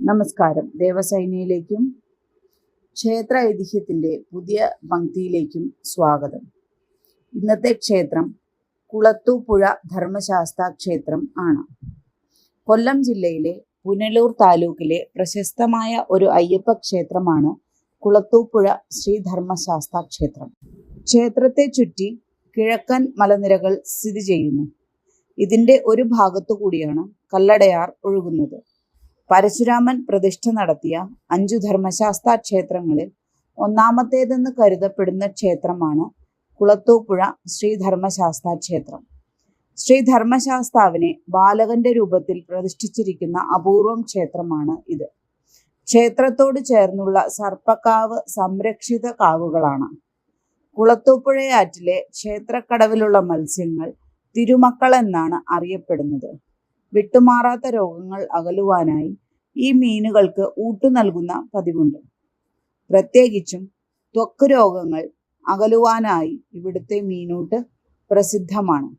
നമസ്കാരം. ദേവസൈനിയിലേക്കും ക്ഷേത്ര ഐതിഹ്യത്തിൻ്റെ പുതിയ പങ്ക്തിയിലേക്കും സ്വാഗതം. ഇന്നത്തെ ക്ഷേത്രം കുളത്തൂപ്പുഴ ധർമ്മശാസ്താ ക്ഷേത്രം ആണ്. കൊല്ലം ജില്ലയിലെ പുനലൂർ താലൂക്കിലെ പ്രശസ്തമായ ഒരു അയ്യപ്പ ക്ഷേത്രമാണ് കുളത്തൂപ്പുഴ ശ്രീ ധർമ്മശാസ്താ ക്ഷേത്രം. ക്ഷേത്രത്തെ ചുറ്റി കിഴക്കൻ മലനിരകൾ സ്ഥിതി ചെയ്യുന്നു. ഇതിൻ്റെ ഒരു ഭാഗത്തു കൂടിയാണ് കല്ലടയാർ ഒഴുകുന്നത്. പരശുരാമൻ പ്രതിഷ്ഠ നടത്തിയ 5 ധർമ്മശാസ്താ ക്ഷേത്രങ്ങളിൽ ഒന്നാമത്തേതെന്ന് കരുതപ്പെടുന്ന ക്ഷേത്രമാണ് കുളത്തൂപ്പുഴ ശ്രീ ധർമ്മശാസ്താ ക്ഷേത്രം. ശ്രീ ധർമ്മശാസ്താവിനെ ബാലകന്റെ രൂപത്തിൽ പ്രതിഷ്ഠിച്ചിരിക്കുന്ന അപൂർവം ക്ഷേത്രമാണ് ഇത്. ക്ഷേത്രത്തോട് ചേർന്നുള്ള സർപ്പക്കാവ് സംരക്ഷിത കാവുകളാണ്. കുളത്തൂപ്പുഴയാറ്റിലെ ക്ഷേത്രക്കടവിലുള്ള മത്സ്യങ്ങൾ തിരുമക്കൾ എന്നാണ് അറിയപ്പെടുന്നത്. വിട്ടുമാറാത്ത രോഗങ്ങൾ അകലുവാനായി ഈ മീനുകൾക്ക് ഊട്ടു നൽകുന്ന പതിവുണ്ട്. പ്രത്യേകിച്ചും ത്വക്ക് രോഗങ്ങൾ അകലുവാനായി ഇവിടുത്തെ മീനൂട്ട് പ്രസിദ്ധമാണ്.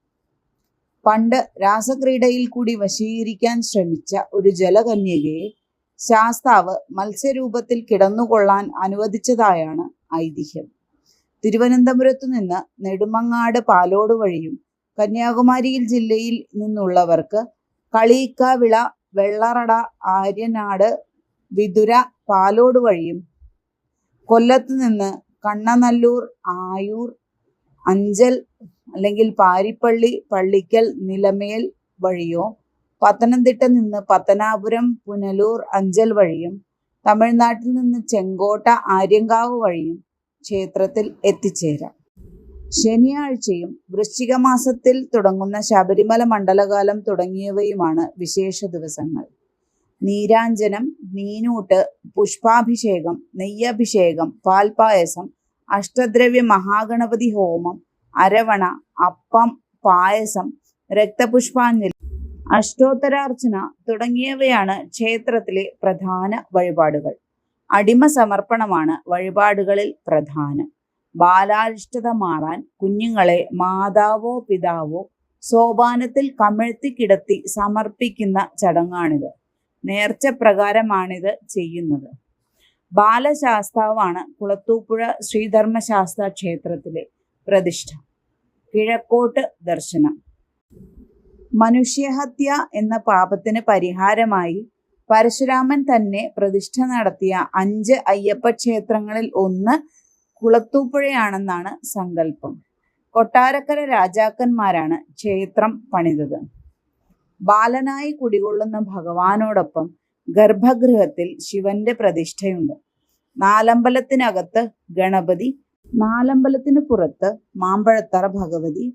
പണ്ട് രാസക്രീഡയിൽ കൂടി വശീകരിക്കാൻ ശ്രമിച്ച ഒരു ജലകന്യകയെ ശാസ്താവ് മത്സ്യരൂപത്തിൽ കിടന്നുകൊള്ളാൻ അനുവദിച്ചതായാണ് ഐതിഹ്യം. തിരുവനന്തപുരത്തു നിന്ന് നെടുമങ്ങാട് പാലോട് വഴിയും കന്യാകുമാരി ജില്ലയിൽ നിന്നുള്ളവർക്ക് കളീക്കാവിള, വെള്ളറട, ആര്യനാട്, വിതുര, പാലോട് വഴിയും കൊല്ലത്ത് നിന്ന് കണ്ണനല്ലൂർ, ആയൂർ, അഞ്ചൽ അല്ലെങ്കിൽ പാരിപ്പള്ളി, പള്ളിക്കൽ, നിലമേൽ വഴിയോ പത്തനംതിട്ട നിന്ന് പത്തനാപുരം, പുനലൂർ, അഞ്ചൽ വഴിയും തമിഴ്നാട്ടിൽ നിന്ന് ചെങ്കോട്ട, ആര്യങ്കാവ് വഴിയും ക്ഷേത്രത്തിൽ എത്തിച്ചേരാം. ശനിയാഴ്ചയും വൃശ്ചിക മാസത്തിൽ തുടങ്ങുന്ന ശബരിമല മണ്ഡലകാലം തുടങ്ങിയവയുമാണ് വിശേഷ ദിവസങ്ങൾ. നീരാഞ്ജനം, മീനൂട്ട്, പുഷ്പാഭിഷേകം, നെയ്യഭിഷേകം, പാൽപായസം, അഷ്ടദ്രവ്യ മഹാഗണപതി ഹോമം, അരവണ, അപ്പം, പായസം, രക്തപുഷ്പാഞ്ജലി, അഷ്ടോത്തരാർച്ചന തുടങ്ങിയവയാണ് ക്ഷേത്രത്തിലെ പ്രധാന വഴിപാടുകൾ. അടിമ സമർപ്പണമാണ് വഴിപാടുകളിൽ പ്രധാനം. ബാലാരിഷ്ടത മാറാൻ കുഞ്ഞുങ്ങളെ മാതാവോ പിതാവോ സോപാനത്തിൽ കമിഴ്ത്തി കിടത്തി സമർപ്പിക്കുന്ന ചടങ്ങാണിത്. നേർച്ച പ്രകാരമാണിത് ചെയ്യുന്നത്. ബാലശാസ്താവാണ് കുളത്തൂപ്പുഴ ശ്രീധർമ്മശാസ്താ ക്ഷേത്രത്തിലെ പ്രതിഷ്ഠ. കിഴക്കോട്ട് ദർശനം. മനുഷ്യഹത്യ എന്ന പാപത്തിന് പരിഹാരമായി പരശുരാമൻ തന്നെ പ്രതിഷ്ഠ നടത്തിയ 5 അയ്യപ്പ ക്ഷേത്രങ്ങളിൽ ഒന്ന് കുളത്തൂപ്പുഴയാണെന്നാണ് സങ്കല്പം. കൊട്ടാരക്കര രാജാക്കന്മാരാണ് ക്ഷേത്രം പണിതത്. ബാലനായി കുടികൊള്ളുന്ന ഭഗവാനോടൊപ്പം ഗർഭഗൃഹത്തിൽ ശിവന്റെ പ്രതിഷ്ഠയുണ്ട്. നാലമ്പലത്തിനകത്ത് ഗണപതി, നാലമ്പലത്തിന് പുറത്ത് മാമ്പഴത്തറ ഭഗവതി,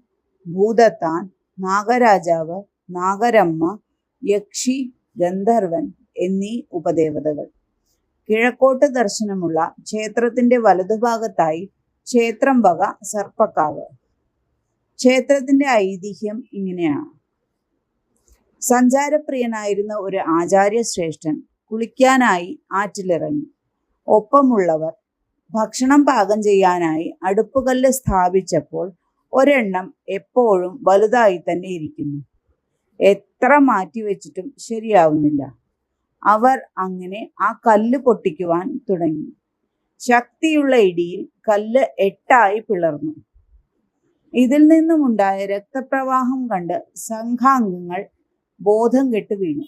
ഭൂതത്താൻ, നാഗരാജാവ്, നാഗരമ്മ, യക്ഷി, ഗന്ധർവൻ എന്നീ ഉപദേവതകൾ. കിഴക്കോട്ട് ദർശനമുള്ള ക്ഷേത്രത്തിന്റെ വലതുഭാഗത്തായി ക്ഷേത്രം വക സർപ്പക്കാവ്. ക്ഷേത്രത്തിന്റെ ഐതിഹ്യം ഇങ്ങനെയാണ്. സഞ്ചാരപ്രിയനായിരുന്ന ഒരു ആചാര്യശ്രേഷ്ഠൻ കുളിക്കാനായി ആറ്റിലിറങ്ങി. ഒപ്പമുള്ളവർ ഭക്ഷണം പാകം ചെയ്യാനായി അടുപ്പുകല്ല് സ്ഥാപിച്ചപ്പോൾ ഒരെണ്ണം എപ്പോഴും വലുതായി തന്നെ ഇരിക്കുന്നു. എത്ര മാറ്റിവെച്ചിട്ടും ശരിയാവുന്നില്ല. അവർ അങ്ങനെ ആ കല്ല് പൊട്ടിക്കുവാൻ തുടങ്ങി. ശക്തിയുള്ള ഇടിയിൽ കല്ല് 8 പിളർന്നു. ഇതിൽ നിന്നുമുണ്ടായ രക്തപ്രവാഹം കണ്ട് സംഘാംഗങ്ങൾ ബോധം കെട്ട് വീണു.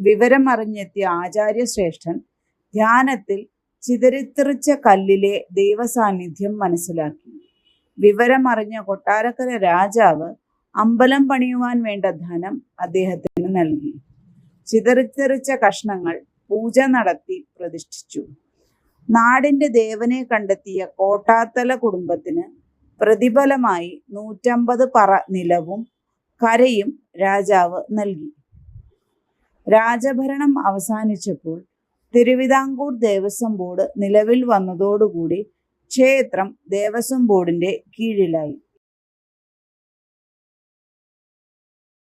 വിവരം അറിഞ്ഞെത്തിയ ആചാര്യശ്രേഷ്ഠൻ ധ്യാനത്തിൽ ചിതറിത്തെറിച്ച കല്ലിലെ ദൈവസാന്നിധ്യം മനസ്സിലാക്കി. വിവരമറിഞ്ഞ കൊട്ടാരക്കര രാജാവ് അമ്പലം പണിയുവാൻ വേണ്ട ധനം അദ്ദേഹത്തിന് നൽകി. ചിതറിത്തെറിച്ച കഷ്ണങ്ങൾ പൂജ നടത്തി പ്രതിഷ്ഠിച്ചു. നാടിന്റെ ദേവനെ കണ്ടെത്തിയ കോട്ടാത്തല കുടുംബത്തിന് പ്രതിഫലമായി 150 പറ നിലവും കരയും രാജാവ് നൽകി. രാജഭരണം അവസാനിച്ചപ്പോൾ തിരുവിതാംകൂർ ദേവസ്വം ബോർഡ് നിലവിൽ വന്നതോടുകൂടി ക്ഷേത്രം ദേവസ്വം ബോർഡിന്റെ കീഴിലായി.